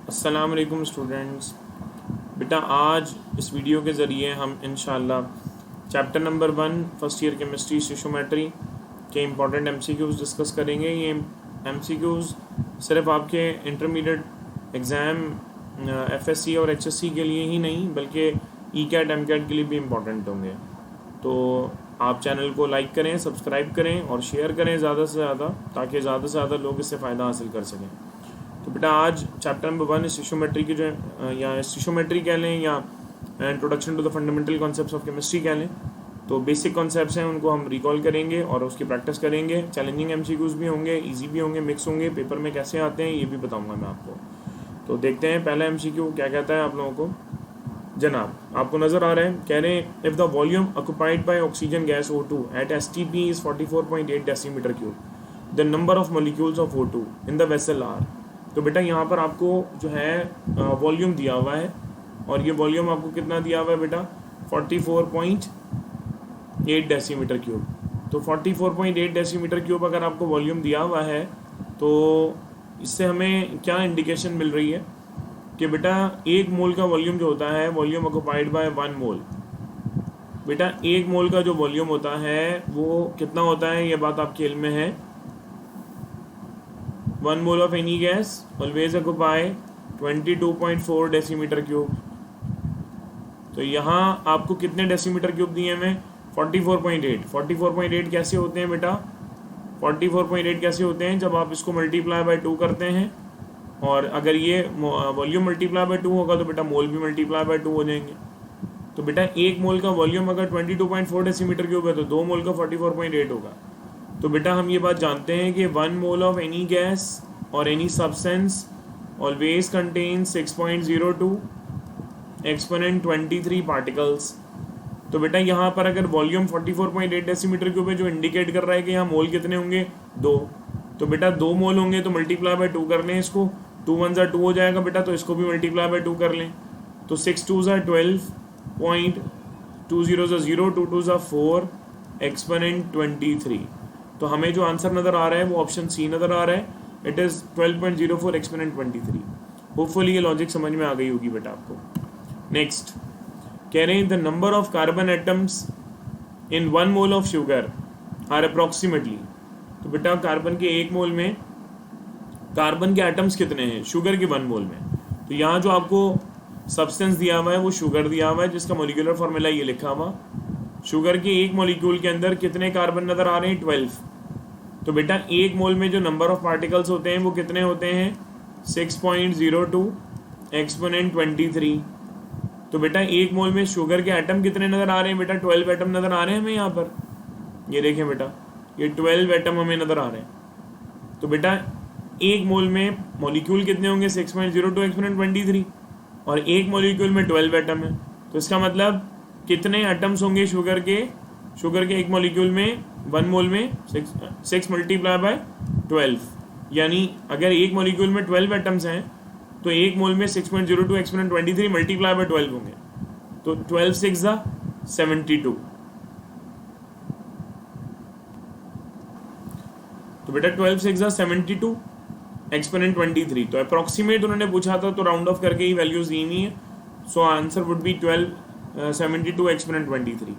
अस्सलाम वालेकुम स्टूडेंट्स। बेटा आज इस वीडियो के ज़रिए हम इंशाल्लाह chapter number 1 first year chemistry stoichiometry के इम्पॉर्टेंट एमसीक्यूज़ डिस्कस करेंगे। ये एमसीक्यूज़ सिर्फ आपके इंटरमीडिएट एग्ज़ाम एफएससी और एचएससी के लिए ही नहीं बल्कि ईकैट एमकैट के लिए भी इम्पॉर्टेंट होंगे। तो आप चैनल को लाइक करें, सब्सक्राइब करें और शेयर करें ज़्यादा से ज़्यादा, ताकि ज़्यादा से ज़्यादा लोग इससे फ़ायदा हासिल कर सकें। तो बेटा आज चैप्टर नंबर 1 स्टोइचियोमेट्री की जो या स्टोइचियोमेट्री कह लें या introduction to the fundamental concepts of chemistry कह लें, तो बेसिक कॉन्सेप्ट्स हैं उनको हम रिकॉल करेंगे और उसकी प्रैक्टिस करेंगे। चैलेंजिंग एमसीक्यूज़ भी होंगे, इजी भी होंगे, मिक्स होंगे। पेपर में कैसे आते हैं ये भी बताऊंगा मैं आपको। तो देखते हैं पहला एमसीक्यू क्या कहता है आप लोगों को। जनाब आपको नज़र आ रहा है, कह रहे हैं if the volume occupied by oxygen gas O2 at STP is 44.8 decimetre cube, the number of molecules of O2 in the vessel are. तो बेटा यहाँ पर आपको जो है वॉल्यूम दिया हुआ है और ये वॉल्यूम आपको कितना दिया हुआ है बेटा, 44.8 डेसीमीटर क्यूब। तो 44.8 डेसीमीटर क्यूब अगर आपको वॉल्यूम दिया हुआ है तो इससे हमें क्या इंडिकेशन मिल रही है कि बेटा एक मोल का वॉल्यूम जो होता है, वॉल्यूम ऑक्यूपाइड बाय 1 मोल। बेटा एक मोल का जो वॉल्यूम होता है वो कितना होता है, ये बात आपके इल्म में है। 1 mole of any gas always occupy 22.4 decimetre cube. तो यहाँ आपको कितने डेसीमीटर क्यूब दिए हमें, 44.8। 44.8 कैसे होते हैं बेटा, 44.8 कैसे होते हैं, जब आप इसको मल्टीप्लाई बाय 2 करते हैं और अगर ये वॉल्यूम मल्टीप्लाई बाय 2 होगा तो बेटा मोल भी मल्टीप्लाई बाय 2 हो जाएंगे। तो बेटा एक मोल का वॉल्यूम अगर 22.4 डेसीमीटर क्यूब है तो 2 मोल का 44.8 होगा। तो बेटा हम ये बात जानते हैं कि 1 मोल ऑफ एनी गैस और any substance always contain 6.02 exponent 23 particles. तो बेटा यहाँ पर अगर वॉल्यूम 44.8 डेसीमीटर क्यूब है जो इंडिकेट कर रहा है कि यहाँ मोल कितने होंगे, 2। तो बेटा 2 मोल होंगे तो मल्टीप्लाई बाय 2 कर लें इसको, 2 1 ज़ा 2 हो जाएगा बेटा, तो इसको भी मल्टीप्लाई बाय 2 कर लें। तो 6 2 ज़ा 12, 2 0 ज़ा 0, 2 2 ज़ा 4 एक्सपोनेंट 23। तो हमें जो आंसर नज़र आ रहा है वो ऑप्शन सी नज़र आ रहा है, इट इज़ 12.04 एक्सपोनेंट 23। होपफुली ये लॉजिक समझ में आ गई होगी बेटा आपको। नेक्स्ट कह रहे हैं the number of carbon atoms in 1 mole of sugar are approximately. तो बेटा कार्बन के 1 मोल में कार्बन के एटम्स कितने हैं शुगर के 1 मोल में। तो यहाँ जो आपको सब्सटेंस दिया हुआ है वो शुगर दिया हुआ है, जिसका मोलिकुलर फार्मूला ये लिखा हुआ। शुगर के एक मॉलिक्यूल के अंदर कितने कार्बन नज़र आ रहे हैं, 12। तो बेटा एक मोल में जो नंबर ऑफ पार्टिकल्स होते हैं वो कितने होते हैं, 6.02 एक्सपोनेंट 23। तो बेटा एक मोल में शुगर के एटम कितने नज़र आ रहे हैं बेटा, 12 एटम नज़र आ रहे हैं हमें यहाँ पर। ये देखें बेटा, ये 12 एटम हमें नज़र आ रहे हैं। तो बेटा एक मोल में मॉलिक्यूल कितने होंगे, 6.02 एक्सपोनेंट 23, और एक मॉलिक्यूल में 12 एटम है। तो इसका मतलब कितने एटम्स होंगे शुगर के एक मॉलिक्यूल में, 1 मोल में 6 मल्टीप्लाई बाय 12, यानी अगर एक मॉलिक्यूल में 12 एटम्स हैं तो एक मोल में 6.02 एक्सपोनेंट 23 मल्टीप्लाई बाय 12 होंगे। तो 12 6 ज़ा 72। तो बेटा 12 6 ज़ा 72 एक्सपोनेंट 23। तो अप्रॉक्सीमेट उन्होंने पूछा था तो राउंड ऑफ करके ही वैल्यूज दी हुई है। So answer would B 72 exponent 23।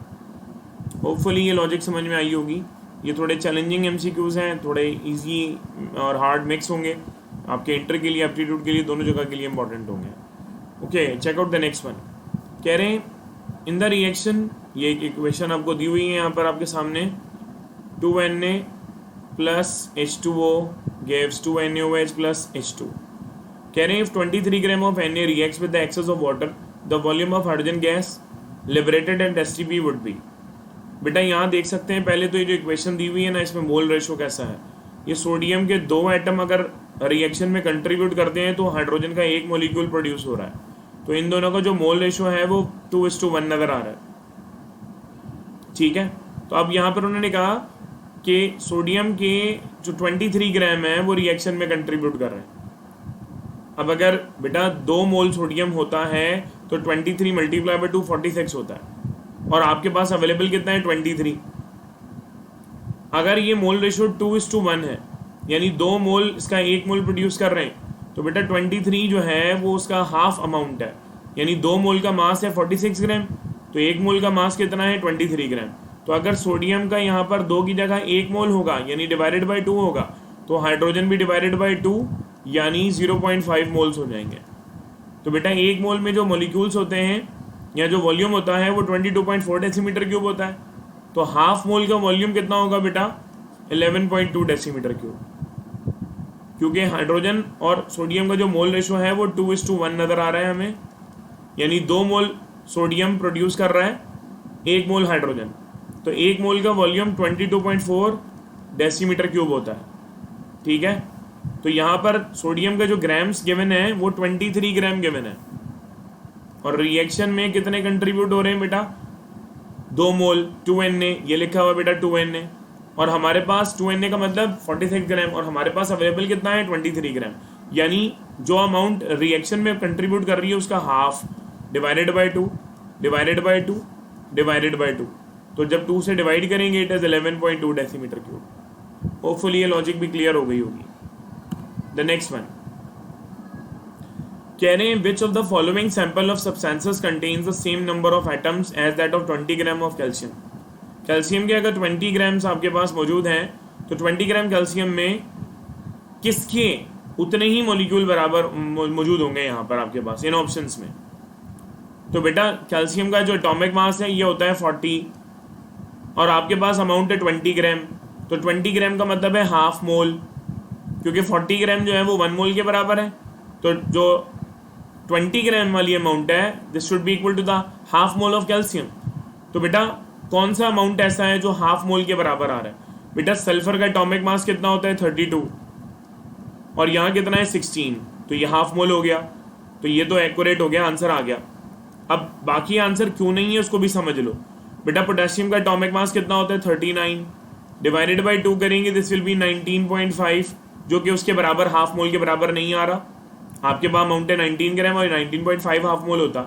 Hopefully ये लॉजिक समझ में आई होगी। ये थोड़े चैलेंजिंग एमसीक्यूज़ हैं, थोड़े इजी और हार्ड मिक्स होंगे, आपके इंटर के लिए एप्टीट्यूड के लिए दोनों जगह के लिए इंपॉर्टेंट होंगे। Okay check out the next one. कह रहे हैं इन द रिएक्शन, ये एक इक्वेशन आपको दी हुई है यहाँ पर आपके सामने, 2Na plus H2O gives 2NaOH plus H2। कह रहे हैं if 23 gram of Na reacts with the excess of water, the volume of hydrogen gas liberated at STP would be। बेटा यहाँ देख सकते हैं पहले तो ये जो इक्वेशन दी हुई है ना, इसमें मोल रेशो कैसा है। ये सोडियम के 2 एटम अगर रिएक्शन में कंट्रीब्यूट करते हैं तो हाइड्रोजन का 1 मॉलिक्यूल प्रोड्यूस हो रहा है। तो इन दोनों का जो मोल रेशो है वो 2:1 नज़र आ रहा है। ठीक है, तो अब यहाँ पर उन्होंने कहा कि सोडियम के जो 23 ग्राम है वो रिएक्शन में कंट्रीब्यूट कर रहे हैं। अब अगर बेटा 2 मोल सोडियम होता है तो 23 मल्टीप्लाई बाय 2 46 होता है, और आपके पास अवेलेबल कितना है, 23। अगर ये मोल रेशो 2:1 है, यानी 2 मोल इसका 1 मोल प्रोड्यूस कर रहे हैं, तो बेटा 23 जो है वो उसका हाफ अमाउंट है, यानी 2 मोल का मास है 46 ग्राम, तो 1 मोल का मास कितना है 23 ग्राम। तो अगर सोडियम का यहाँ पर 2 की जगह 1 मोल होगा यानी डिवाइडेड बाई 2 होगा, तो हाइड्रोजन भी डिवाइडेड बाई 2 यानी 0.5 मोल्स हो जाएंगे। तो बेटा 1 मोल में जो मॉलिक्यूल्स होते हैं या जो वॉल्यूम होता है वो 22.4 डेसीमीटर क्यूब होता है। तो हाफ मोल का वॉल्यूम कितना होगा बेटा 11.2 डेसीमीटर क्यूब, क्योंकि हाइड्रोजन और सोडियम का जो मोल रेशो है वो 2:1 नज़र आ रहा है हमें, यानी 2 मोल सोडियम प्रोड्यूस कर रहा है 1 मोल हाइड्रोजन, तो 1 मोल का वॉल्यूम 22.4 डेसीमीटर क्यूब होता है। ठीक है, तो यहाँ पर सोडियम का जो ग्राम्स गिवन है वो 23 ग्राम गिवन है, और रिएक्शन में कितने कंट्रीब्यूट हो रहे हैं बेटा 2 मोल 2Na, ये लिखा हुआ बेटा 2Na, और हमारे पास 2Na का मतलब 46 ग्राम, और हमारे पास अवेलेबल कितना है 23 ग्राम, यानी जो अमाउंट रिएक्शन में कंट्रीब्यूट कर रही है उसका half divided by 2 divided by 2 divided by 2, तो जब 2 से डिवाइड करेंगे it is 11.2 decimetre cube. Hopefully ये लॉजिक भी क्लियर हो गई होगी। द नेक्स्ट वन कह रहे हैं which of the following sample of substances contains the same number of atoms as that of 20 gram of calcium. Calcium के अगर 20 ग्राम्स आपके पास मौजूद हैं तो 20 ग्राम कैल्शियम में किसके उतने ही मॉलिक्यूल बराबर मौजूद होंगे यहाँ पर आपके पास इन ऑप्शंस में। तो बेटा कैल्शियम का जो एटॉमिक मास है ये होता है 40, और आपके पास अमाउंट है 20 ग्राम, तो 20 ग्राम का मतलब है हाफ मोल, क्योंकि 40 ग्राम जो है वो 1 मोल के बराबर है, तो जो 20 ग्राम वाली अमाउंट है this should be equal to the half mole of calcium. तो बेटा कौन सा अमाउंट ऐसा है जो हाफ मोल के बराबर आ रहा है। बेटा सल्फर का एटॉमिक मास कितना होता है 32, और यहाँ कितना है 16, तो ये हाफ मोल हो गया, तो ये तो एक्यूरेट हो गया, आंसर आ गया। अब बाकी आंसर क्यों नहीं है उसको भी समझ लो। बेटा पोटेशियम का एटॉमिक मास कितना होता है 39, डिवाइडेड बाई 2 करेंगे दिस विल बी 19.5, जो कि उसके बराबर हाफ मोल के बराबर नहीं आ रहा। आपके पास अमाउंट है 19 ग्राम और 19.5 हाफ मोल होता।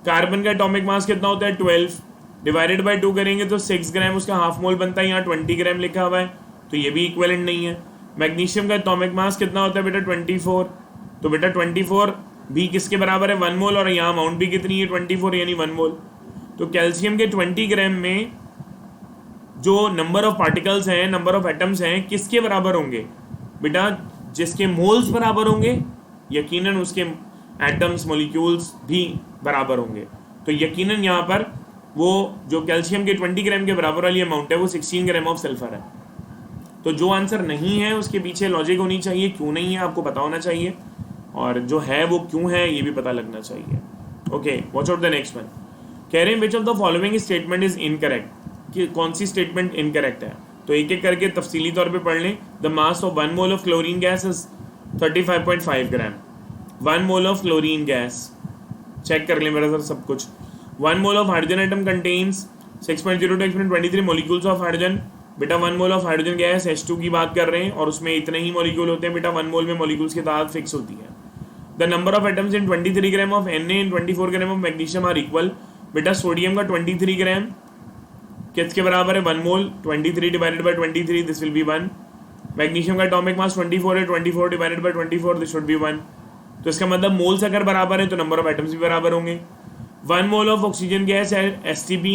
कार्बन का एटॉमिक मास कितना होता है 12, डिवाइडेड बाई 2 करेंगे तो 6 ग्राम उसका हाफ मोल बनता है, यहाँ 20 ग्राम लिखा हुआ है तो ये भी इक्विवेलेंट नहीं है। मैग्नीशियम का एटॉमिक मास कितना होता है बेटा 24, तो बेटा 24 भी किसके बराबर है 1 मोल, और यहाँ अमाउंट भी कितनी है 24 यानी 1 मोल। तो कैल्शियम के 20 ग्राम में जो नंबर ऑफ पार्टिकल्स हैं, नंबर ऑफ एटम्स हैं, किसके बराबर होंगे बेटा, जिसके मोल्स बराबर होंगे यकीनन उसके एटम्स मॉलिक्यूल्स भी बराबर होंगे। तो यकीनन यहाँ पर वो जो कैल्शियम के 20 ग्राम के बराबर वाली अमाउंट है वो 16 ग्राम ऑफ सल्फर है। तो जो आंसर नहीं है उसके पीछे लॉजिक होनी चाहिए, क्यों नहीं है आपको पता होना चाहिए, और जो है वो क्यों है ये भी पता लगना चाहिए। Okay, watch out the next one. कह रहे हैं which of the following statement is incorrect, कि कौन सी स्टेटमेंट इनकरेक्ट है। तो एक एक करके तफसीली तौर पे पढ़ लें। The mass of 1 mole of chlorine gas is 35.5 gram. 1 mole of chlorine gas, check कर लें मेरा सर सब कुछ। 1 mole of hydrogen atom contains 6.02 × 1023 molecules of hydrogen. बेटा 1 mole of hydrogen gas H2 की बात कर रहे हैं और उसमें इतने ही मॉलिक्यूल होते हैं बेटा, 1 मोल में मॉलिक्यूल्स की तादाद फिक्स होती है। The number of atoms in 23 gram of Na and 24 gram of magnesium are equal. बेटा सोडियम का 23 ग्राम किसके बराबर है 1 mole, 23 divided by 23 this will be 1। Magnesium का एटॉमिक मास 24 है, 24 divided by 24 this should be 1। तो इसका मतलब मोल्स अगर बराबर है तो नंबर ऑफ एटम्स भी बराबर होंगे। 1 mole of oxygen gas at STP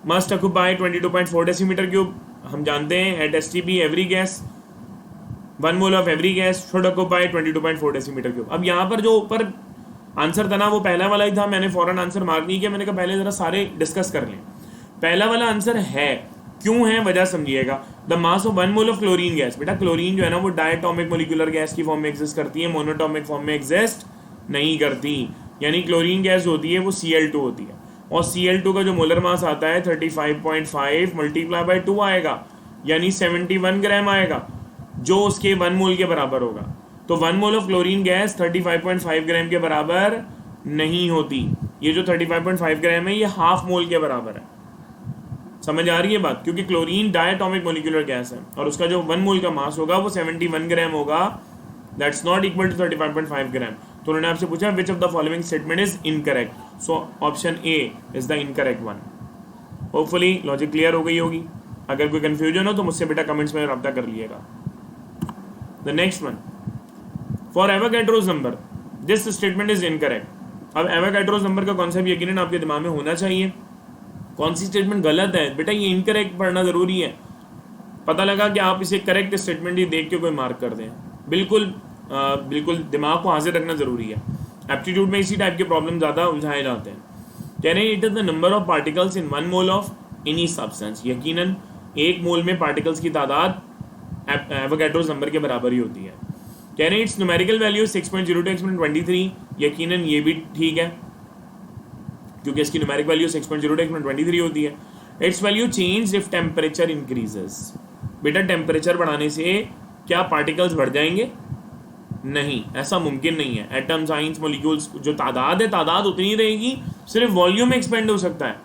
must occupy 22.4 decimetre cube. हम जानते हैं at STP every gas 1 mole of every gas should occupy 22.4 decimetre cube. अब यहाँ पर जो ऊपर आंसर था ना वो पहला वाला ही था, मैंने फौरन आंसर मार नहीं किया, मैंने कहा पहले जरा सारे डिस्कस कर लें। पहला वाला आंसर है, क्यों है वजह समझिएगा। The mass of 1 mole of chlorine gas, बेटा क्लोरीन जो है ना वो डायटोमिक मोलिकुलर गैस की फॉर्म में एग्जिस्ट करती है, मोनोटोमिक फॉर्म में एग्जिस्ट नहीं करती। यानी क्लोरीन गैस जो होती है वो Cl2 होती है, और Cl2 का जो मोलर मास आता है 35.5 मल्टीप्लाई बाई 2 आएगा, यानी 71 ग्राम आएगा, जो उसके 1 मोल के बराबर होगा। तो 1 मोल ऑफ क्लोरीन गैस 35.5 ग्राम के बराबर नहीं होती। ये जो 35.5 ग्राम है ये हाफ मोल के बराबर है। समझ आ रही है बात, क्योंकि क्लोरीन डायटोमिक मोलिकुलर गैस है और उसका जो 1 मोल का मास होगा वो 71 ग्राम होगा, दैट्स नॉट इक्वल टू 35.5 ग्राम। तो उन्होंने आपसे पूछा विच of the following statement is incorrect, so option A is the incorrect one. Hopefully logic clear हो गई होगी। अगर कोई कंफ्यूजन हो तो मुझसे बेटा कमेंट्स में रब्ता कर लिएगा। The next one, for Avogadro's number this statement is incorrect. अब एवोगैड्रोस नंबर का कॉन्सेप्ट यकीनन आपके दिमाग में होना चाहिए। कौन सी स्टेटमेंट गलत है बेटा, ये इनकरेक्ट पढ़ना जरूरी है। पता लगा कि आप इसे करेक्ट स्टेटमेंट ही देख के कोई मार्क कर दें, बिल्कुल दिमाग को हाजिर रखना जरूरी है। एप्टीट्यूड में इसी टाइप के प्रॉब्लम ज़्यादा उलझाए जाते हैं। कहने it is the number of particles in 1 mole of any substance. यकीनन 1 मोल में पार्टिकल्स की तादाद एवोगैड्रोस नंबर के बराबर ही होती है। कहने इट्स न्यूमेरिकल वैल्यू 6.02 एक्सपोनेंट 23। यकीनन ये भी ठीक है क्योंकि इसकी न्यूमेरिक वैल्यू 6.02 एक्सपोनेंट 23 होती है। It's value change if temperature increases. बेटा टेम्परेचर बढ़ाने से क्या पार्टिकल्स बढ़ जाएंगे? नहीं, ऐसा मुमकिन नहीं है। एटम, साइंस, मॉलिक्यूल्स जो तादाद है तादाद उतनी रहेगी, सिर्फ वॉल्यूम एक्सपेंड हो सकता है,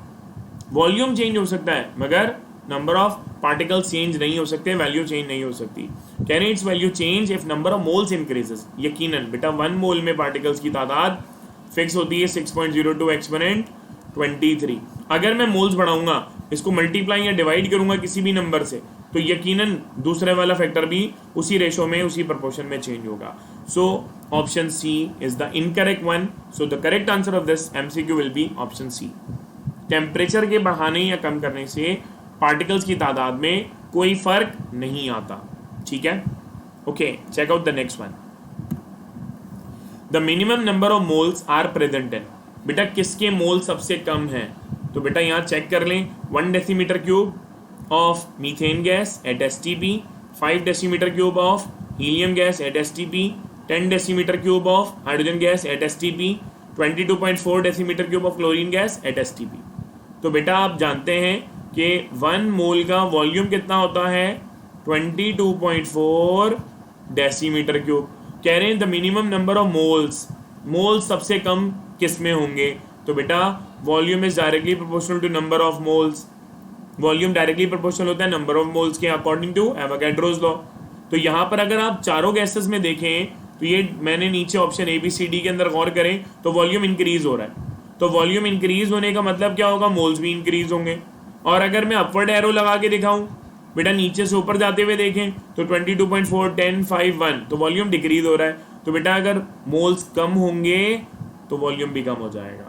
वॉल्यूम चेंज हो सकता है, मगर नंबर ऑफ पार्टिकल्स चेंज नहीं हो सकते, वैल्यू चेंज नहीं हो सकती। Can it's value change if number of moles increases. यकीनन बेटा 1 मोल में पार्टिकल्स की तादाद फिक्स होती है 6.02 एक्सपोनेंट 23। अगर मैं मोल्स बढ़ाऊंगा, इसको मल्टीप्लाई या डिवाइड करूंगा किसी भी नंबर से, तो यकीनन दूसरे वाला फैक्टर भी उसी रेशो में, उसी प्रोपोर्शन में चेंज होगा। So option C is the incorrect one. So the correct answer of this MCQ will be option C. Temperature के बढ़ाने या कम करने से पार्टिकल्स की तादाद में कोई फर्क नहीं आता। ठीक है, okay, check out the next one. The minimum number of moles are present in. बेटा किसके मोल सबसे कम है? तो बेटा यहाँ चेक कर लें। 1 decimetre cube of methane gas at STP, 5 decimetre cube of helium gas at STP, 10 decimetre cube of hydrogen gas at STP, 22.4 decimetre cube of chlorine gas at STP. तो बेटा आप जानते हैं कि 1 मोल का वॉल्यूम कितना होता है? 22.4 डेसीमीटर क्यूब। कह रहे हैं the minimum number of moles सबसे कम किस में होंगे? तो बेटा volume is directly proportional to number of moles. Volume directly proportional होता है नंबर ऑफ मोल्स के अकॉर्डिंग टू एवोगैड्रोस लॉ। तो यहाँ पर अगर आप चारों गैसेस में देखें तो ये मैंने नीचे option A B C D के अंदर गौर करें तो वॉल्यूम इंक्रीज हो रहा है। तो वॉल्यूम इंक्रीज होने का मतलब क्या होगा? मोल्स भी इंक्रीज होंगे। और अगर मैं अपवर्ड एरो लगा के दिखाऊं, बेटा नीचे से ऊपर जाते हुए देखें तो 22.4, 10, 5, 1, तो वॉल्यूम डिक्रीज हो रहा है। तो बेटा अगर मोल्स कम होंगे तो वॉल्यूम भी कम हो जाएगा।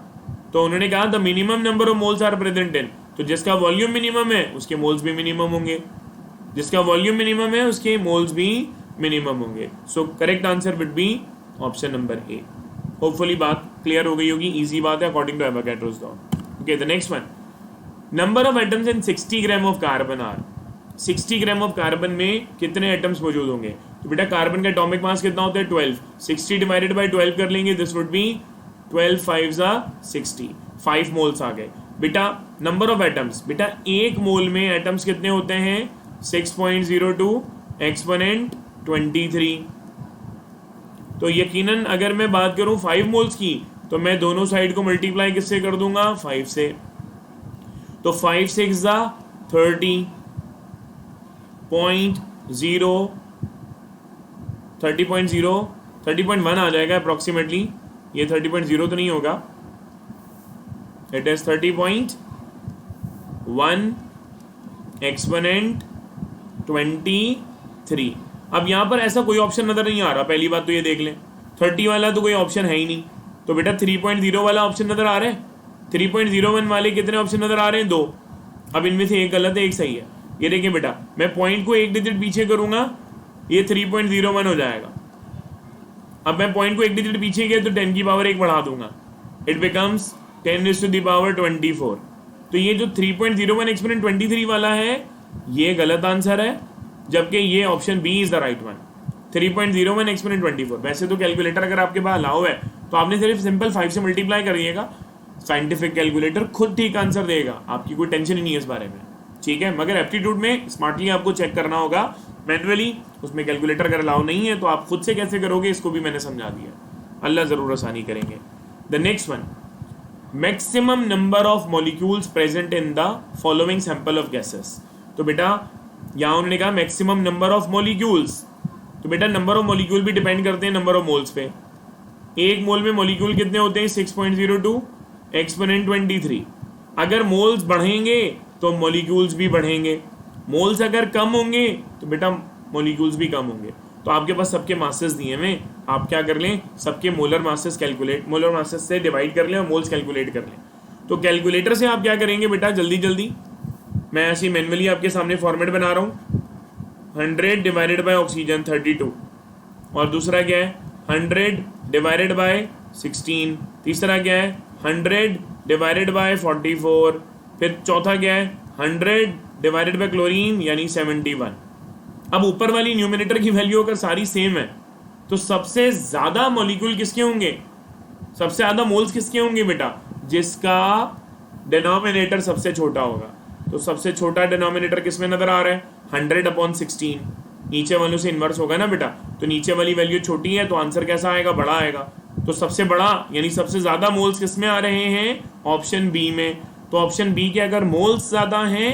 तो उन्होंने कहा the minimum number of moles are present in. तो जिसका वॉल्यूम मिनिमम है उसके मोल्स भी मिनिमम होंगे, जिसका वॉल्यूम मिनिमम है उसके मोल्स भी मिनिमम होंगे। So correct answer would be option number A. Hopefully बात क्लियर हो गई होगी, इजी बात है according to Avogadro's law. Okay, the next one. Number of atoms in 60 gram of carbon are. 60 gram of carbon में कितने atoms मौजूद होंगे? तो बेटा कार्बन का एटॉमिक मास कितना होता है? 12। 60 डिवाइडेड बाय 12 कर लेंगे, दिस वुड बी 12 5 60, 5 मोल्स आ गए। बेटा नंबर ऑफ एटम्स, बेटा 1 मोल में एटम्स कितने होते हैं? 6.02 एक्सपोनेंट 23। तो यकीनन अगर मैं बात करूं 5 मोल्स की तो मैं दोनों साइड को मल्टीप्लाई किससे कर दूंगा? 5 से। तो 5 6 30.0, 30.1 आ जाएगा अप्रोक्सीमेटली। ये 30.0 तो नहीं होगा, इट इज 30.1 एक्सपोनेंट 23। अब यहाँ पर ऐसा कोई ऑप्शन नजर नहीं आ रहा। पहली बात तो ये देख लें 30 वाला तो कोई ऑप्शन है ही नहीं। तो बेटा 3.0 वाला ऑप्शन नजर आ रहा है। 3.01 वाले कितने ऑप्शन नजर आ रहे हैं? 2। अब इनमें से एक गलत है, एक सही है। ये देखिए बेटा, मैं पॉइंट को 1 डिजिट पीछे करूंगा, ये 3.01 हो जाएगा। अब मैं पॉइंट को 1 डिजिट पीछे गया तो 10 की पावर 1 बढ़ा दूंगा, it becomes 10 to the power 24। तो ये जो 3.01 एक्सपोनेंट 23 वाला है ये गलत आंसर है, जबकि ये option B is the right one. 3.01 exponent 24। वैसे तो कैलकुलेटर अगर आपके पास अलाउ है तो आपने सिर्फ सिंपल 5 से मल्टीप्लाई करिएगा, साइंटिफिक कैलकुलेटर खुद ठीक आंसर देगा, आपकी कोई टेंशन ही नहीं है इस बारे में। ठीक है, मगर एप्टीट्यूड में स्मार्टली आपको चेक करना होगा मैनुअली, उसमें कैलकुलेटर अगर अलाउ नहीं है तो आप खुद से कैसे करोगे इसको भी मैंने समझा दिया। अल्लाह जरूर आसानी करेंगे। The next one, maximum number of molecules present in the following sample of gases. तो बेटा यहाँ उन्होंने कहा मैक्सिमम नंबर ऑफ मॉलिक्यूल्स। तो बेटा नंबर ऑफ मॉलिक्यूल भी डिपेंड करते हैं नंबर ऑफ मोल्स पे। 1 मोल में मॉलिक्यूल कितने होते हैं? 6.02 एक्सपोनेंट 23। अगर मोल्स बढ़ेंगे तो मॉलिक्यूल्स भी बढ़ेंगे, मोल्स अगर कम होंगे तो बेटा मॉलिक्यूल्स भी कम होंगे। तो आपके पास सबके मासेस दिए हुए, आप क्या कर लें, सबके molar masses calculate, molar masses से डिवाइड कर लें और मोल्स कैलकुलेट कर लें। तो कैलकुलेटर से आप क्या करेंगे बेटा, जल्दी जल्दी मैं ऐसे मैनुअली आपके सामने फॉर्मेट बना रहा हूँ। 100 डिवाइडेड बाय ऑक्सीजन 32, और दूसरा क्या है 100 डिवाइडेड बाय 16, तीसरा क्या है 100 डिवाइडेड बाय 44, फिर चौथा क्या है 100 डिवाइडेड बाय क्लोरीन यानी 71। अब ऊपर वाली न्यूमिनेटर की वैल्यू अगर सारी सेम है तो सबसे ज्यादा मॉलिक्यूल किसके होंगे, सबसे ज्यादा मोल्स किसके होंगे बेटा, जिसका डिनोमिनेटर सबसे छोटा होगा। तो सबसे छोटा डिनोमिनेटर किसमें नजर आ रहा है 100/16, नीचे वालों से इन्वर्स होगा ना बेटा, तो नीचे वाली वैल्यू छोटी है तो आंसर कैसा आएगा, बड़ा आएगा। तो सबसे बड़ा यानी सबसे ज्यादा मोल्स किसमें आ रहे हैं, ऑप्शन बी में। तो ऑप्शन बी के अगर मोल्स ज्यादा हैं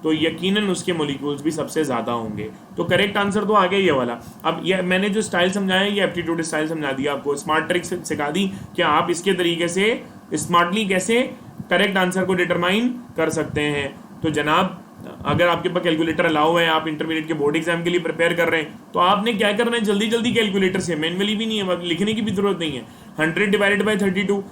तो यकीनन उसके मॉलिक्यूल्स भी सबसे ज्यादा होंगे। तो करेक्ट आंसर तो आ गया ये वाला। अब ये मैंने जो स्टाइल समझाया ये एप्टीट्यूड स्टाइल समझा दिया आपको, स्मार्ट ट्रिक सिखा दी कि आप इसके तरीके से स्मार्टली कैसे करेक्ट आंसर को डिटरमाइन कर सकते हैं। तो जनाब अगर आपके पास कैलकुलेटर अलाउ है, आप इंटरमीडिएट के बोर्ड एग्जाम के लिए प्रिपेयर कर रहे हैं, तो आपने क्या करना है, जल्दी जल्दी कैलकुलेटर से, मैनुअली भी नहीं है, लिखने की भी जरूरत नहीं है। 100 divided by 32,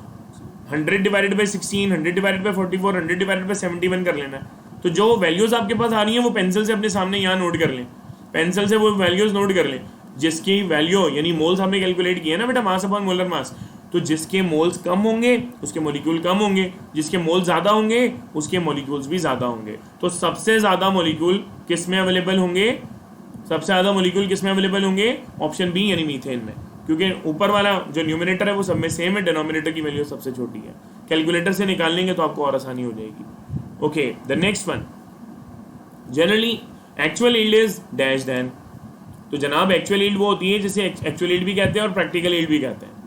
100 divided by 16, 100 divided by 44, 100 divided by 71 कर लेना है। तो जो वैल्यूज आपके पास आ रही हैं वो पेंसिल से अपने सामने यहाँ नोट कर लें, पेंसिल से वो वैल्यूज नोट कर लें जिसकी वैल्यू यानी मोल्स हमने कैलकुलेट किए ना बेटा, मास अपॉन मोलर मास। तो जिसके मोल्स कम होंगे उसके मॉलिक्यूल कम होंगे, जिसके मोल्स ज्यादा होंगे उसके मॉलिक्यूल्स भी ज्यादा होंगे। तो सबसे ज्यादा मॉलिक्यूल किस में अवेलेबल होंगे, सबसे ज्यादा मॉलिक्यूल किस में अवेलेबल होंगे, ऑप्शन बी यानी मीथेन में, क्योंकि ऊपर वाला जो न्यूमिनेटर है वो सब में सेम है, डिनोमिनेटर की वैल्यू सबसे छोटी है। कैलकुलेटर से निकाल लेंगे तो आपको और आसानी हो जाएगी। Okay, the next one, generally actual yield is dash than. तो जनाब एक्चुअल यील्ड वो होती है जिसे एक्चुअल यील्ड भी कहते हैं और प्रैक्टिकल यील्ड भी कहते हैं।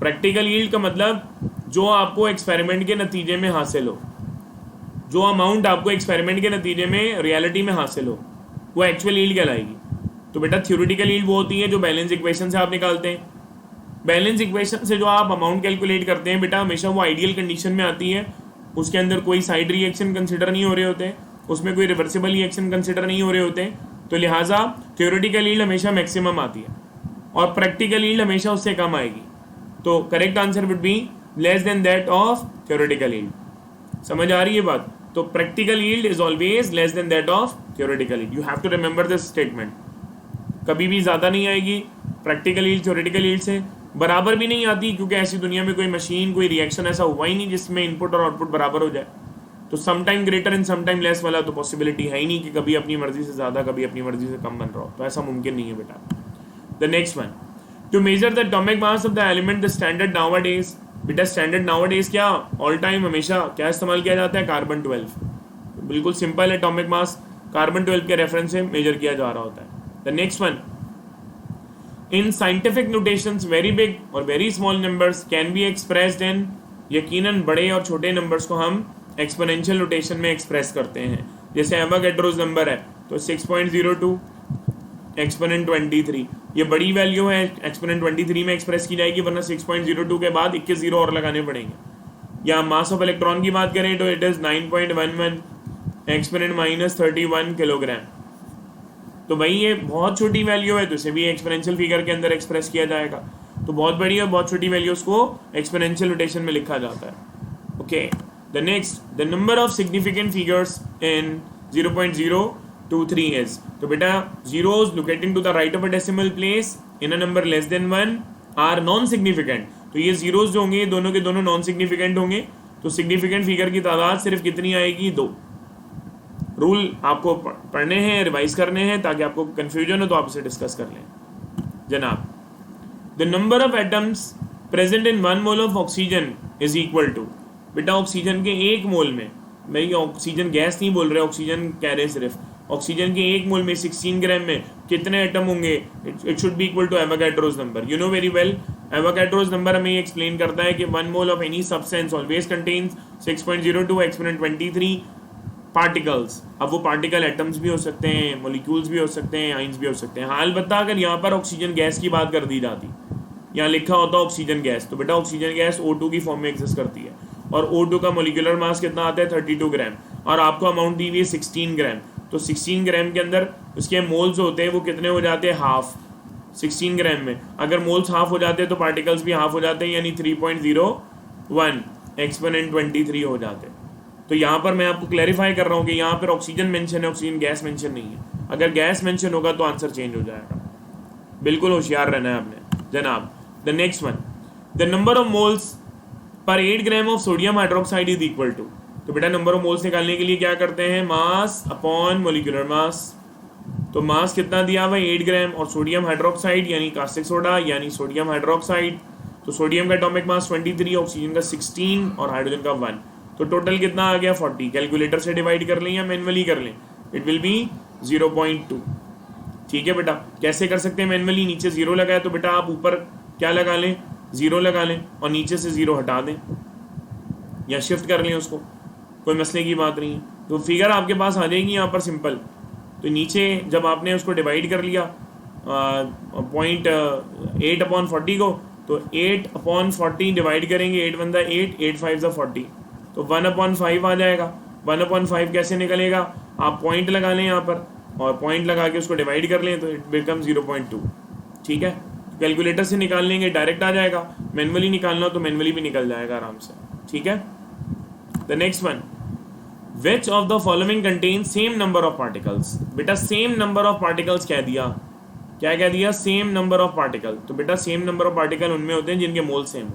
प्रैक्टिकल यील्ड का मतलब जो आपको एक्सपेरिमेंट के नतीजे में हासिल हो, जो अमाउंट आपको एक्सपेरिमेंट के नतीजे में रियलिटी में हासिल हो, वो एक्चुअल यील्ड कहलाएगी। तो बेटा थ्योरेटिकल यील्ड वो होती है जो बैलेंस इक्वेशन से आप निकालते हैं। बैलेंस इक्वेशन से जो आप अमाउंट कैलकुलेट करते हैं बेटा, हमेशा वो आइडियल कंडीशन में आती है, उसके अंदर कोई साइड रिएक्शन कंसिडर नहीं हो रहे होते, उसमें कोई रिवर्सिबल रिएक्शन कंसिडर नहीं हो रहे होते। तो लिहाजा थ्योरेटिकल यील्ड हमेशा मैक्सिमम आती है और प्रैक्टिकल यील्ड हमेशा उससे कम आएगी। तो correct answer would be less than that of theoretical yield. समझ आ रही है बात? तो practical yield is always less than that of theoretical yield. You have to remember this statement. कभी भी ज्यादा नहीं आएगी प्रैक्टिकल यील्ड थ्योरेटिकल यील्ड से, बराबर भी नहीं आती, क्योंकि ऐसी दुनिया में कोई मशीन कोई रिएक्शन ऐसा हुआ ही नहीं जिसमें इनपुट और आउटपुट बराबर हो जाए। तो some time greater and some time less वाला तो पॉसिबिलिटी है ही नहीं कि कभी अपनी मर्जी से ज्यादा कभी अपनी मर्जी से कम बन रहा हो, तो ऐसा मुमकिन नहीं है बेटा। The next one, to measure the atomic mass of the element the standard nowadays. बेटा स्टैंडर्ड नाउअडेज क्या ऑल टाइम हमेशा क्या इस्तेमाल किया जाता है, कार्बन 12। तो बिल्कुल सिंपल एटॉमिक मास कार्बन 12 के रेफरेंस से मेजर किया जा रहा होता है। The next one, in scientific notations very big और very small numbers can be expressed in. यकीनन बड़े और छोटे नंबर्स को हम एक्सपोनेंशियल नोटेशन में एक्सप्रेस करते हैं। जैसे एवोगैड्रोस नंबर है तो 6.02 एक्सपोनेंट 23, ये बड़ी वैल्यू है, एक्सपोनेंट 23 में एक्सप्रेस की जाएगी, वरना 6.02 के बाद 21 जीरो और लगाने पड़ेंगे। या मास ऑफ इलेक्ट्रॉन की बात करें तो इट इज 9.11 एक्सपोनेंट -31 किलोग्राम। तो भाई ये बहुत छोटी वैल्यू है, तो इसे भी एक्सपोनेंशियल फिगर के अंदर एक्सप्रेस किया जाएगा। तो बहुत बड़ी और बहुत छोटी वैल्यूज को एक्सपोनेंशियल नोटेशन में लिखा जाता है। Okay, the next, the number of significant figures in 0.023 is. तो बेटा zeros locating to the right of a decimal place in a number less than 1 are non significant। तो ये zeros जो होंगे ये दोनों के दोनों नॉन सिग्निफिकेंट होंगे। तो सिग्निफिकेंट फिगर की तादाद सिर्फ कितनी आएगी, 2। रूल आपको पढ़ने हैं, रिवाइज करने हैं, ताकि आपको कंफ्यूजन हो तो आप इसे डिस्कस कर लें जनाब। The number of atoms present in 1 mole of oxygen is equal to. बेटा ऑक्सीजन के 1 मोल में, मैं ऑक्सीजन गैस नहीं बोल रहे, ऑक्सीजन कह रहे हैं सिर्फ, ऑक्सीजन के 1 मोल में 16 ग्राम में कितने एटम होंगे, it should be equal to Avogadro's number. You know very well, Avogadro's number हमें एक्सप्लेन करता है कि 1 mole of any substance always contains 6.02 exponent 23 particles. अब वो पार्टिकल एटम्स भी हो सकते हैं, मॉलिक्यूल्स भी हो सकते हैं, आइंस भी हो सकते हैं। हाँ अलबत्ता अगर यहाँ पर ऑक्सीजन गैस की बात कर दी जाती, यहाँ लिखा होता ऑक्सीजन गैस, तो बेटा ऑक्सीजन गैस O2 की फॉर्म में एग्जिस्ट करती है और O2 का मोलिकुलर मास कितना आता है 32 ग्राम और आपको अमाउंट दी हुई है 16 ग्राम। तो 16 ग्राम के अंदर उसके मोल्स होते हैं वो कितने हो जाते हैं, हाफ 16 ग्राम में। अगर मोल्स हाफ हो जाते हैं तो पार्टिकल्स भी हाफ हो जाते हैं, यानी 3.01 एक्सपोनेंट 23 हो जाते हैं। तो यहाँ पर मैं आपको क्लैरिफाई कर रहा हूँ कि यहाँ पर ऑक्सीजन मेंशन है, ऑक्सीजन गैस मेंशन नहीं है। अगर गैस मेंशन होगा तो आंसर चेंज हो जाएगा, बिल्कुल होशियार रहना है आपने जनाब। The next one, the number of moles पर 8 gram of sodium hydroxide is equal to. तो बेटा नंबर ऑफ मोल्स निकालने के लिए क्या करते हैं, मास अपॉन मोलिकुलर मास। तो मास कितना दिया हुआ है, 8 ग्राम, और सोडियम हाइड्रोक्साइड यानी कास्टिक सोडा यानी सोडियम हाइड्रोक्साइड, तो सोडियम का एटॉमिक मास 23, ऑक्सीजन का 16 और हाइड्रोजन का 1। तो टोटल कितना आ गया 40। कैलकुलेटर से डिवाइड कर लें या मैनुअली कर लें, इट विल बी 0.2। ठीक है बेटा, कैसे कर सकते हैं मैनुअली, नीचे 0 लगाए तो बेटा आप ऊपर क्या लगा लें, 0 लगा लें और नीचे से 0 हटा दें या शिफ्ट कर लें उसको, कोई मसले की बात नहीं है। तो फिगर आपके पास आ जाएगी यहाँ पर सिंपल। तो नीचे जब आपने उसको डिवाइड कर लिया 0.8/40 को, तो 8/40 डिवाइड करेंगे, 8 × 8, 8 × 5 = 40, तो 1/5 आ जाएगा। 1/5 कैसे निकलेगा, आप पॉइंट लगा लें यहाँ पर और पॉइंट लगा के उसको डिवाइड कर लें तो इट बिकम 0.2। ठीक है, कैलकुलेटर से निकाल लेंगे डायरेक्ट आ जाएगा, मैनुअली निकालना हो तो मैनुअली भी निकल जाएगा आराम से। ठीक है, the next one, which of the following contain same number of particles. बेटा सेम नंबर ऑफ पार्टिकल्स कह दिया, क्या कह दिया, सेम नंबर ऑफ पार्टिकल। तो बेटा सेम नंबर ऑफ पार्टिकल उनमें होते हैं जिनके मोल सेम हो।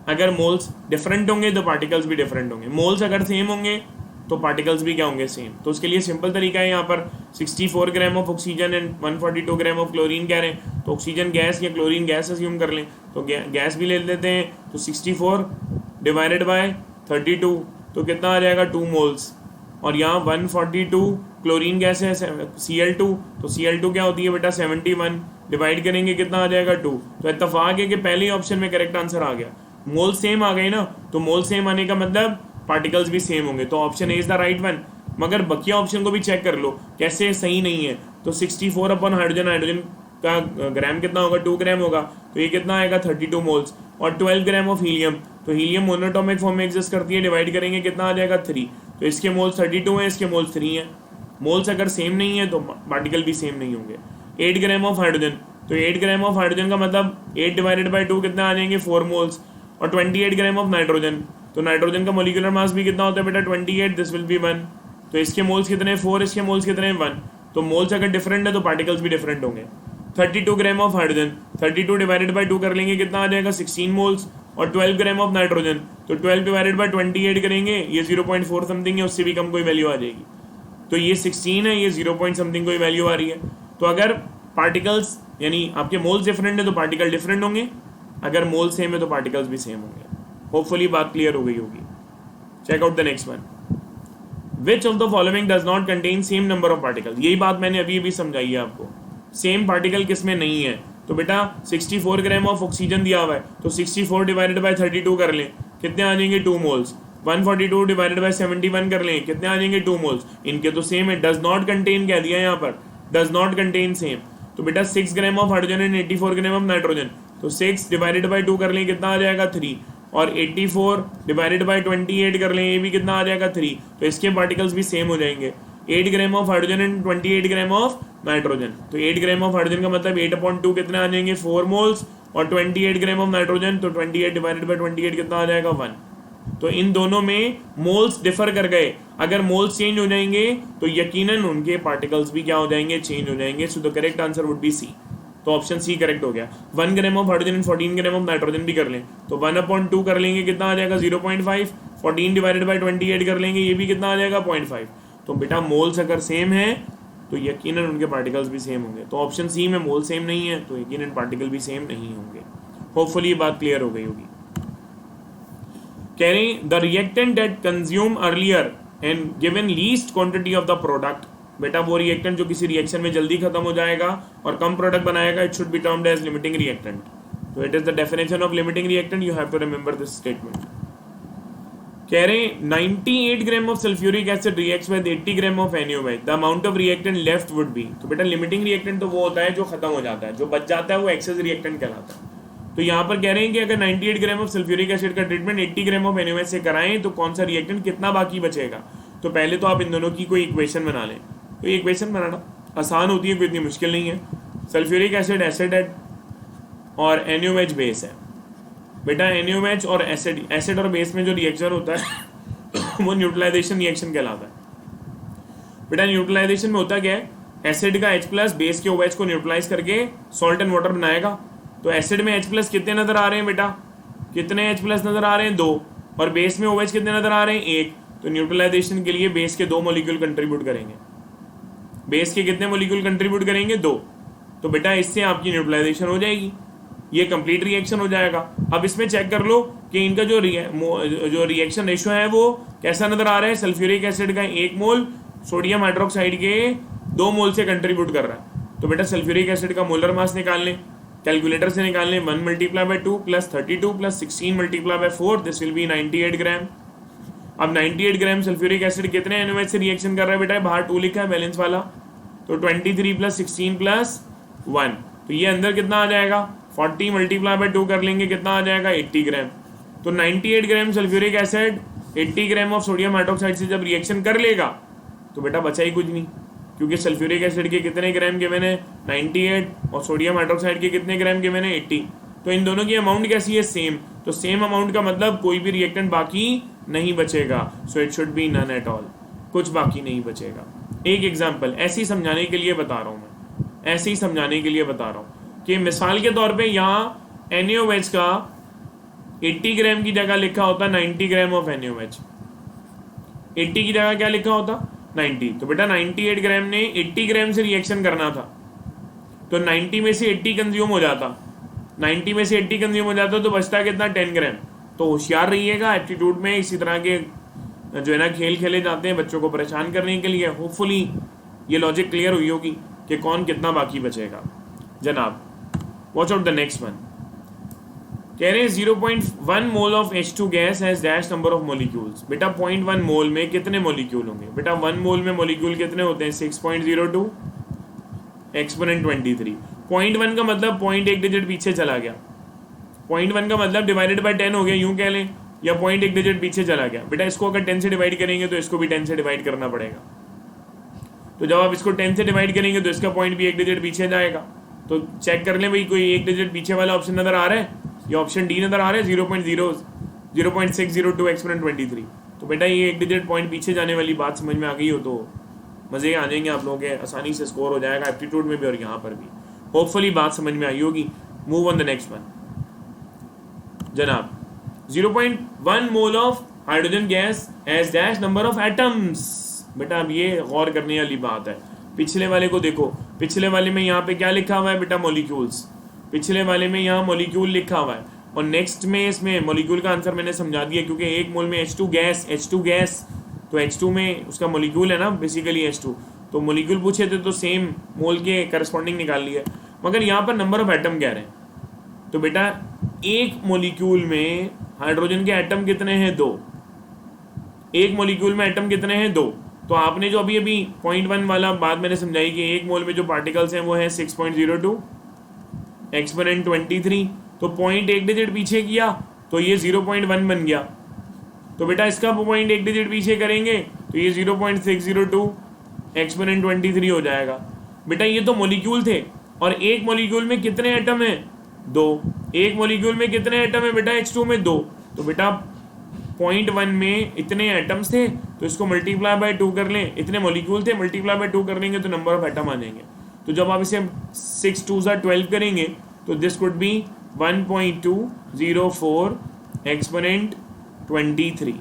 अगर मोल्स डिफरेंट होंगे तो पार्टिकल्स भी डिफरेंट होंगे, मोल्स अगर सेम होंगे तो पार्टिकल्स भी क्या होंगे, सेम। तो उसके लिए सिंपल तरीका है, यहाँ पर 64 gram of oxygen and 142 gram of chlorine कह रहे हैं, तो ऑक्सीजन गैस या क्लोरीन गैस अज्यूम कर लें, तो गैस भी ले लेते हैं। तो 64 डिवाइडेड बाय 32, तो कितना आ जाएगा 2 मोल्स, और यहाँ 142 क्लोरीन गैस है Cl2, तो Cl2 क्या होती है बेटा 71, डिवाइड करेंगे कितना आ जाएगा 2। तो इत्तेफाक है कि पहले ऑप्शन में करेक्ट आंसर आ गया, मोल सेम आ गए ना, तो मोल सेम आने का मतलब पार्टिकल्स भी सेम होंगे, तो option A is the right one. मगर बकिया ऑप्शन को भी चेक कर लो कैसे सही नहीं है। तो 64 अपन हाइड्रोजन, हाइड्रोजन का ग्राम कितना होगा, 2 ग्राम होगा, तो ये कितना आएगा 32 मोल्स, और 12 ग्राम ऑफ हीलियम, तो हीलियम मोनोटॉमिक फॉर्म में एग्जिस्ट करती है, डिवाइड करेंगे कितना आ जाएगा 3, तो इसके मोल्स 32 हैं, इसके मोल्स 3 हैं। मोल्स अगर सेम नहीं है तो पार्टिकल भी सेम नहीं होंगे। 8 ग्राम ऑफ हाइड्रोजन, तो 8 ग्राम ऑफ हाइड्रोजन का मतलब 8 डिवाइडेड बाई 2 कितना आ जाएंगे 4 मोल्स, और 28 ग्राम ऑफ नाइट्रोजन, तो नाइट्रोजन का मोलिकुलर मास भी कितना होता है बेटा 28, दिस विल बी 1, तो इसके मोल्स कितने 4, इसके मोल्स कितने 1, तो मोल्स अगर डिफरेंट है तो पार्टिकल्स भी डिफरेंट होंगे। 32 ग्राम ऑफ हाइड्रोजन, 32 डिवाइडेड बाई 2 कर लेंगे कितना आ जाएगा 16 मोल्स, और 12 ग्राम ऑफ नाइट्रोजन, तो 12 डिवाइडेड बाई 28 करेंगे, ये 0.4 समथिंग है, उससे भी कम कोई वैल्यू आ जाएगी, तो ये 16 है, ये 0 पॉइंट समथिंग कोई वैल्यू आ रही है। तो अगर पार्टिकल्स यानी आपके मोल्स डिफरेंट है तो पार्टिकल डिफरेंट होंगे, अगर मोल सेम है तो पार्टिकल्स भी सेम होंगे। होपफुली बात क्लियर हो गई होगी। Check out the next one, which of the following does not contain same number of particle. यही बात मैंने अभी अभी समझाई है आपको, सेम पार्टिकल किस में नहीं है। तो बेटा 64 ग्राम ऑफ ऑक्सीजन दिया हुआ है, तो 64 डिवाइडेड बाई 32 कर लें, कितने आ जाएंगे 2 मोल्स, 142 डिवाइडेड बाई 71 कर लें, कितने आ जाएंगे 2 मोल्स, इनके तो सेम है, डज नॉट कंटेन कह दिया यहाँ पर, डज नॉट कंटेन सेम। तो बेटा 6 ग्राम of hydrogen and 84 gram of nitrogen, तो 6 डिवाइडेड बाई 2 कर लें कितना आ जाएगा 3, और 84 डिवाइडेड बाई 28 कर लें, ये भी कितना आ जाएगा 3, तो इसके पार्टिकल्स भी सेम हो जाएंगे। 8 gram of hydrogen and 28 gram of nitrogen, तो 8 ग्राम ऑफ हाइड्रोजन का मतलब 8/2 कितने आ जाएंगे 4 मोल्स, और 28 ग्राम ऑफ नाइट्रोजन, तो 28 डिवाइडेड बाई 28 कितना आ जाएगा 1। तो इन दोनों में मोल्स डिफर कर गए, अगर मोल्स चेंज हो जाएंगे तो यकीनन उनके पार्टिकल्स भी क्या हो जाएंगे, चेंज हो जाएंगे। So the correct answer would be C, तो ऑप्शन सी करेक्ट हो गया। 1 gram of hydrogen and 14 gram of nitrogen भी कर लें, तो 1/2 कर लेंगे कितना आ जाएगा 0.5, 14 डिवाइडेड बाई 28 कर लेंगे, ये भी कितना आ जाएगा 0.5। तो बेटा मोल्स अगर सेम है तो यकीनन उनके पार्टिकल्स भी सेम होंगे। तो ऑप्शन सी में मोल सेम नहीं है तो यकीनन पार्टिकल भी सेम नहीं होंगे। होपफुली ये बात क्लियर हो गई होगी। कह रहे हैं the reactant that consume earlier and given least quantity of the product, बेटा वो रिएक्टेंट जो किसी रिएक्शन में जल्दी खत्म हो जाएगा और कम प्रोडक्ट बनाएगा, it should be termed as limiting reactant. तो it is the definition of limiting reactant, you have to remember this statement. कह रहे हैं 98 gram of sulphuric acid reacts with 80 gram of NaOH, the amount of reactant left would be. तो बेटा limiting reactant तो वो होता है जो खत्म हो जाता है, जो बच जाता है वो एक्सेस रिएक्टेंट कहलाता है। तो यहाँ पर कह रहे हैं कि अगर 98 ग्राम ऑफ सल्फ्यूरिक एसिड का ट्रीटमेंट 80 ग्राम ऑफ NaOH से कराएं तो कौन सा रिएक्टेंट कितना बाकी बचेगा। तो पहले तो आप इन दोनों की कोई इक्वेशन बना लें। तो ये इक्वेशन बनाना आसान होती है, कोई इतनी मुश्किल नहीं है। सल्फ्यूरिक एसिड एसिड है और NaOH बेस है। बेटा NaOH और एसिड और बेस में जो रिएक्शन होता है वो न्यूट्रलाइजेशन रिएक्शन कहलाता है। बेटा न्यूट्रलाइजेशन में होता क्या है, एसिड का H+ बेस के OH को न्यूट्रलाइज करके सॉल्ट एंड वाटर बनाएगा। तो एसिड में H+ कितने नजर आ रहे हैं बेटा, कितने H+ नजर आ रहे हैं, 2, और बेस में OH कितने नजर आ रहे हैं, 1। तो न्यूट्रलाइजेशन के लिए बेस के 2 मॉलिक्यूल कंट्रीब्यूट करेंगे। बेस के कितने मॉलिक्यूल कंट्रीब्यूट करेंगे, 2। तो बेटा इससे आपकी न्यूट्रलाइजेशन हो जाएगी, ये कंप्लीट रिएक्शन हो जाएगा। अब इसमें चेक कर लो कि इनका जो रिएक्शन रेशियो है वो कैसा नजर आ रहा है। सल्फ्यूरिक एसिड का 1 मोल सोडियम हाइड्रोक्साइड के 2 मोल से कंट्रीब्यूट कर रहा है। तो बेटा सल्फ्यूरिक एसिड का मोलर मास निकाल लें, कैलकुलेटर से निकाल लें। 1 × 2 + 32 + 16 × 4, दिस विल बी 98 ग्राम। अब 98 ग्राम सल्फ्यूरिक एसिड कितने NaOH से रिएक्शन कर रहा है बेटा, बाहर 2 लिखा है बैलेंस वाला, तो 23 + 16 + 1, तो ये अंदर कितना आ जाएगा, 40 × 2 कर लेंगे, कितना आ जाएगा, 80 ग्राम। तो 98 gram sulphuric acid 80 gram of sodium hydroxide से जब रिएक्शन कर लेगा तो बेटा बचा ही कुछ नहीं, क्योंकि सल्फ्यूरिक एसिड के कितने ग्राम गिवन है, 98, और सोडियम हाइड्रोक्साइड के कितने ग्राम गिवन है, 80। तो इन दोनों की अमाउंट कैसी है, सेम। तो सेम अमाउंट का मतलब कोई भी रिएक्टेंट बाकी नहीं बचेगा। So it should be none at all, कुछ बाकी नहीं बचेगा। एक एग्जाम्पल ऐसे ही समझाने के लिए बता रहा हूँ मैं, ऐसे ही समझाने के लिए बता रहा हूँ कि मिसाल के तौर पे यहाँ NaOH का 80 ग्राम की जगह लिखा होता 90 ग्राम ऑफ NaOH। 80 की जगह क्या लिखा होता, 90। तो बेटा 98 ग्राम ने 80 ग्राम से रिएक्शन करना था, तो 90 में से 80 कंज्यूम हो जाता, 90 में से 80 कंज्यूम हो जाता तो बचता कितना, 10 ग्राम। तो होशियार रहिएगा, एप्टीट्यूड में इसी तरह के जो है ना खेल खेले जाते हैं बच्चों को परेशान करने के लिए। होपफुली ये लॉजिक क्लियर हुई होगी कि कौन कितना बाकी बचेगा। जनाब watch out the next one, कह रहे हैं 0.1 mole of H2 gas has dash number of molecules. बेटा 0.1 मोल में कितने मॉलिक्यूल होंगे, बेटा 1 मोल में मॉलिक्यूल कितने होते हैं, 6.02 एक्सपोनेंट 23। 0.1 का मतलब 0.1 डिजिट पीछे चला गया, 0.1 का मतलब डिवाइडेड बाय 10 हो गया यूं कह लें, या 0.1 डिजिट पीछे चला गया। बेटा इसको अगर 10 से डिवाइड करेंगे तो इसको भी 10 से डिवाइड करना पड़ेगा। तो जब आप इसको 10 से डिवाइड करेंगे तो इसका पॉइंट भी 1 डिजिट पीछे जाएगा। तो चेक कर लें भाई कोई 1 डिजिट पीछे वाला ऑप्शन नजर आ रहा है, या ऑप्शन डी नजर आ रहा है 0.602 एक्सपोनेंट 23। तो बेटा ये 1 डिजिट पॉइंट पीछे जाने वाली बात समझ में आ गई हो तो मजे आ जाएंगे आप लोगों के, आसानी से स्कोर हो जाएगा एप्टीट्यूड में भी और यहाँ पर भी। होपफुली बात समझ में आई होगी। Move on the next one जनाब। 0.1 मोल of hydrogen gas has dash number of atoms. बेटा अब ये गौर करने वाली बात है, पिछले वाले को देखो, पिछले वाले में यहाँ पे क्या लिखा हुआ है बेटा, मॉलिक्यूल्स। पिछले वाले में यहाँ मॉलिक्यूल लिखा हुआ है और नेक्स्ट में इसमें मॉलिक्यूल का आंसर मैंने समझा दिया, क्योंकि 1 मोल में H2 गैस, तो H2 में उसका मॉलिक्यूल है ना बेसिकली H2, तो मॉलिक्यूल पूछे थे तो सेम मोल के करस्पॉन्डिंग निकाल लिया। मगर यहाँ पर नंबर ऑफ एटम कह रहे हैं, तो बेटा एक मॉलिक्यूल में हाइड्रोजन के एटम कितने हैं, 2। एक मॉलिक्यूल में एटम कितने हैं, 2। तो आपने जो अभी 0.1 वाला बात मैंने समझाई कि 1 मोल में जो पार्टिकल्स हैं वो है 6.02 एक्सपोनेंट 23, तो 0.1 डिजिट पीछे किया तो ये 0.1 बन गया। तो बेटा इसका 0.1 डिजिट पीछे करेंगे तो ये 0.602 एक्सपोनेंट 23 हो जाएगा। बेटा ये तो मॉलिक्यूल थे, और एक मॉलिक्यूल में कितने एटम हैं, 2। एक मॉलिक्यूल में कितने एटम है बेटा, H2 में 2। तो बेटा 0.1 में इतने एटम्स थे तो इसको मल्टीप्लाई बाय 2 कर लें, इतने मॉलिक्यूल थे, मल्टीप्लाई बाय 2 कर लेंगे तो नंबर ऑफ एटम आ जाएंगे। तो जब आप इसे 6 2 12 करेंगे तो दिस कुड बी 1.204 एक्सपोनेंट 23।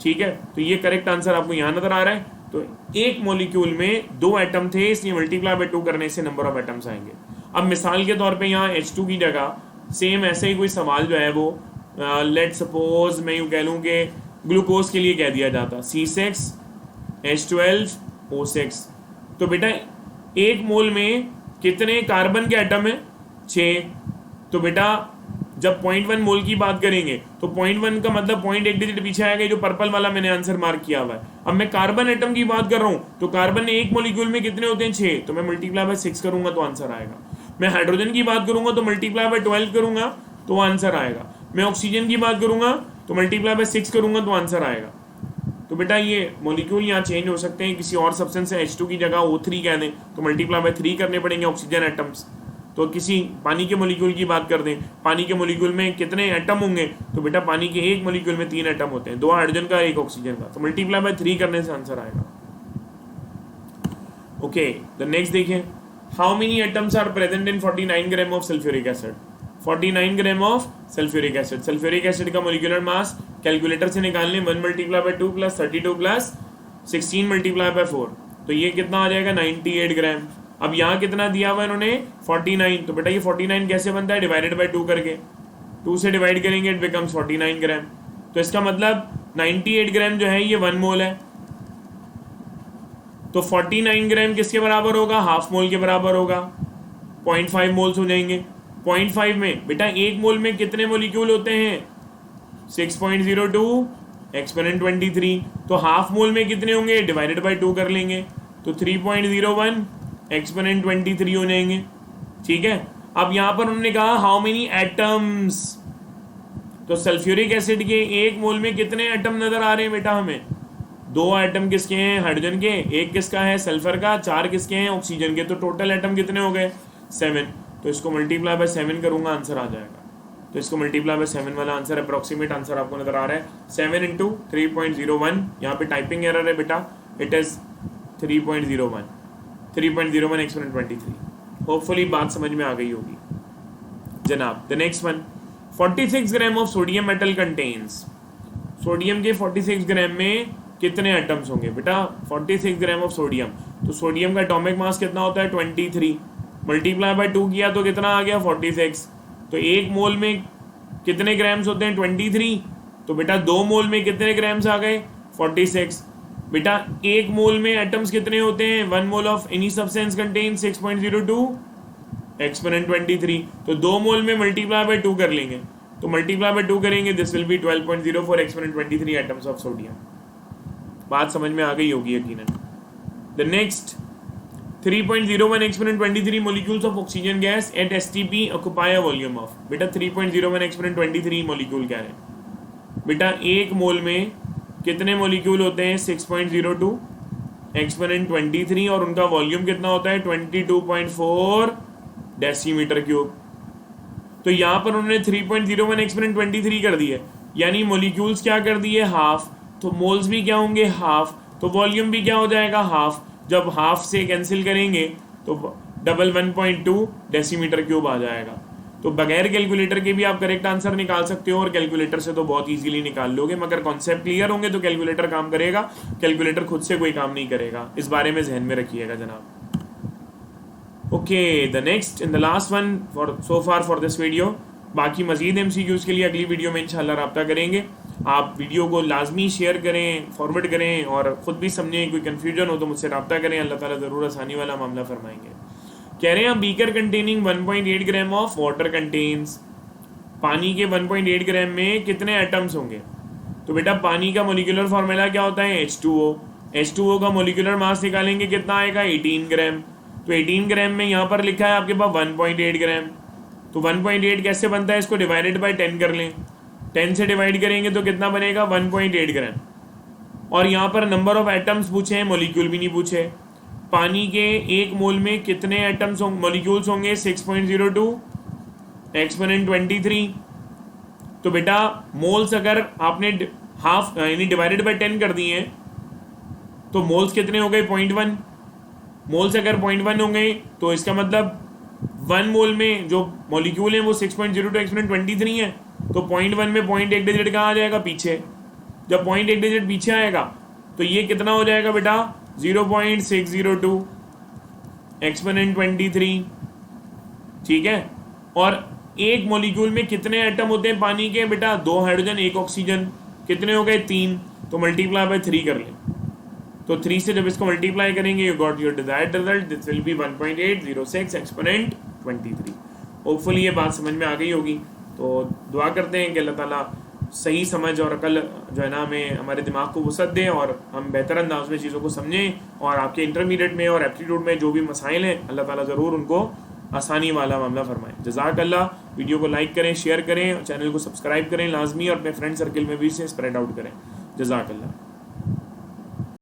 ठीक है, तो ये करेक्ट आंसर आपको यहाँ नजर आ रहा है। तो एक मॉलिक्यूल में 2 एटम थे, इसलिए मल्टीप्लाई बाय 2 करने से नंबर ऑफ एटम्स आएंगे। अब मिसाल के तौर पे यहाँ H2 की जगह सेम ऐसे ही कोई सवाल जो है वो लेट सपोज मैं यूँ कह लूँ कि ग्लूकोज के लिए कह दिया जाता C6H12O6। तो बेटा 1 मोल में कितने कार्बन के एटम है, 6। तो बेटा जब 0.1 मोल की बात करेंगे तो 0.1 का मतलब 0.1 डिजिट पीछे आएगा, जो पर्पल वाला मैंने आंसर मार्क किया हुआ है। अब मैं कार्बन एटम की बात कर रहा हूँ तो कार्बन ने 1 मॉलिक्यूल में कितने होते हैं, 6, तो मैं मल्टीप्लाई बाय 6 करूंगा तो आंसर आएगा। मैं हाइड्रोजन की बात करूंगा तो मल्टीप्लाई बाय 12 करूंगा तो आंसर आएगा। मैं ऑक्सीजन की बात करूंगा तो मल्टीप्लाई बाय 6 करूंगा तो आंसर आएगा। तो बेटा ये मॉलिक्यूल यहाँ चेंज हो सकते हैं, किसी और सब्सटेंस से H2 की जगह O3 कह दें तो मल्टीप्लाई बाय 3 करने पड़ेंगे ऑक्सीजन एटम्स। तो किसी पानी के मॉलिक्यूल की बात कर दें, पानी के मॉलिक्यूल में कितने एटम होंगे, तो बेटा पानी के एक मॉलिक्यूल में 3 एटम होते हैं, 2 हाइड्रोजन का, 1 ऑक्सीजन का, तो मल्टीप्लाई बाय 3 करने से आंसर आएगा। ओके, द नेक्स्ट देखिए, how many atoms are present in 49 gram of sulphuric acid. 49 gram of sulphuric acid, sulphuric acid का मॉलिक्यूलर मास कैलकुलेटर से निकालने 1 multiply by 2 plus 32 plus 16 multiply by 4, तो ये कितना आ जाएगा 98 ग्राम। अब यहाँ कितना दिया हुआ इन्होंने 49, तो बेटा ये 49 कैसे बनता है, डिवाइडेड बाय 2 करके, 2 से डिवाइड करेंगे इट बिकम्स 49 ग्राम। तो इसका मतलब 98 ग्राम जो है ये 1 मोल है, तो 49 ग्राम किसके बराबर होगा, हाफ मोल के बराबर होगा, 0.5 मोल्स हो जाएंगे। 0.5 में बेटा 1 मोल में कितने मॉलिक्यूल होते हैं, 6.02 एक्सपोनेंट 23, तो हाफ मोल में कितने होंगे, डिवाइडेड बाय 2 कर लेंगे, तो 3.01 एक्सपोनेंट 23 हो जाएंगे। ठीक है, अब यहां पर उन्होंने कहा हाउ मेनी एटम्स, तो सल्फ्यूरिक एसिड के 1 मोल में कितने एटम नजर आ रहे हैं बेटा हमें, 2 एटम किसके हैं, हाइड्रोजन के, 1 किसका है, सल्फर का, 4 किसके हैं, ऑक्सीजन के, तो टोटल एटम कितने हो गए 7। तो इसको मल्टीप्लाई बाय 7 करूंगा, आंसर आ जाएगा। तो इसको मल्टीप्लाई बाय 7 वाला आंसर, अप्रोक्सीमेट आंसर आपको नजर आ रहा है 7 इंटू 3.01, यहाँ पे टाइपिंग एरर है बेटा, इट इज 3.01 एक्सपोनेंट 23। होपफुली बात समझ में आ गई होगी जनाब। The next one, 46 gram of sodium metal contains, sodium के 46 ग्राम में कितने एटम्स होंगे बेटा, 46 ग्राम ऑफ सोडियम, तो सोडियम का एटॉमिक मास कितना होता है 23, मल्टीप्लाई बाय 2 किया तो कितना आ गया 46, तो 1 मोल में कितने ग्राम्स होते हैं 23, तो बेटा 2 मोल में कितने ग्राम्स आ गए 46, बेटा 1 मोल में एटम्स कितने होते हैं, 1 mole of any substance contain 6.02 exponent 23, तो 2 मोल में मल्टीप्लाई बाय 2 कर लेंगे, तो मल्टीप्लाई बाय 2 करेंगे, this will B 12.04 exponent 23 atoms of sodium. बात समझ में आ गई होगी यकीनन। The next 3.01 exponent 23 molecules of oxygen gas eight STP occupy a volume of, बेटा 3.01 एक्सपोनेंट 23 मॉलिक्यूल क्या है बेटा, 1 मोल में कितने मॉलिक्यूल होते हैं 6.02 एक्सपोनेंट 23 और उनका वॉल्यूम कितना होता है 22.4 डेसीमीटर क्यूब। तो यहाँ पर उन्होंने 3.01 एक्सपोनेंट 23 कर दिए, यानी मॉलिक्यूल्स क्या कर दिए हाफ, तो मोल्स भी क्या होंगे हाफ, तो वॉल्यूम भी क्या हो जाएगा हाफ, जब हाफ से कैंसिल करेंगे तो 112 डेसीमीटर क्यूब आ जाएगा। तो बगैर कैलकुलेटर के भी आप करेक्ट आंसर निकाल सकते हो और कैलकुलेटर से तो बहुत इजीली निकाल लोगे, मगर कॉन्सेप्ट क्लियर होंगे तो कैलकुलेटर काम करेगा, कैलकुलेटर खुद से कोई काम नहीं करेगा, इस बारे में जहन में रखिएगा जनाब। Okay, the next in the last one for so far for this video, बाकी मजीद MCQs के लिए अगली वीडियो में इंशाल्लाह रब्ता करेंगे। आप वीडियो को लाजमी शेयर करें, फॉरवर्ड करें और ख़ुद भी समझें, कोई कन्फ्यूजन हो तो मुझसे रब्ता करें, अल्लाह ताला ज़रूर आसानी वाला मामला फरमाएंगे। कह रहे हैं beaker containing 1.8 gram of water contains, पानी के 1.8 ग्राम में कितने एटम्स होंगे, तो बेटा पानी का मोलिकुलर फार्मूला क्या होता है H2O, H2O का मोलिकुलर मास निकालेंगे कितना आएगा 18 ग्राम, तो 18 ग्राम में यहाँ पर लिखा है आपके पास 1.8 ग्राम, तो 1.8 कैसे बनता है, इसको डिवाइडेड बाय 10 कर लें, 10 से डिवाइड करेंगे तो कितना बनेगा 1.8 ग्राम, और यहाँ पर नंबर ऑफ एटम्स पूछे हैं, मोलिक्यूल भी नहीं पूछे। पानी के 1 मोल में कितने एटम्स मोलिक्यूल्स होंगे 6.02 एक्सपोनेंट 23, तो बेटा मोल्स अगर आपने हाफ यानी डिवाइडेड बाय 10 कर दिए हैं तो मोल्स कितने हो गए 0.1, मोल्स अगर 0.1 होंगे तो इसका मतलब 1 मोल में जो मॉलिक्यूल है वो 6.02 एक्सपोनेंट 23 है, तो 0.1 में 0.1 डिजिट कहाँ आ जाएगा पीछे, जब 0.1 डिजिट पीछे आएगा तो ये कितना हो जाएगा बेटा 0.602 एक्सपोनेंट 23, ठीक है। और एक मॉलिक्यूल में कितने एटम होते हैं पानी के बेटा, 2 हाइड्रोजन 1 ऑक्सीजन, कितने हो गए 3, तो मल्टीप्लाई बाय 3 कर लें, तो 3 से जब इसको मल्टीप्लाई करेंगे you got your desired result, this will B 1.806 exponent 23। Hopefully ये बात समझ में आ गई होगी, तो दुआ करते हैं कि अल्लाह ताला सही समझ और अकल जो है ना हमें हमारे दिमाग को वसअत दें और हम बेहतर अंदाज में चीज़ों को समझें, और आपके इंटरमीडिएट में और एप्टीट्यूड में जो भी मसाइल हैं अल्लाह ताला ज़रूर उनको आसानी वाला मामला फरमाएं। जज़ाकल्लाह। वीडियो को लाइक करें, शेयर करें, चैनल को सब्सक्राइब करें लाजमी, और अपने फ्रेंड सर्किल में भी इसे स्प्रेड आउट करें। जज़ाकल्लाह।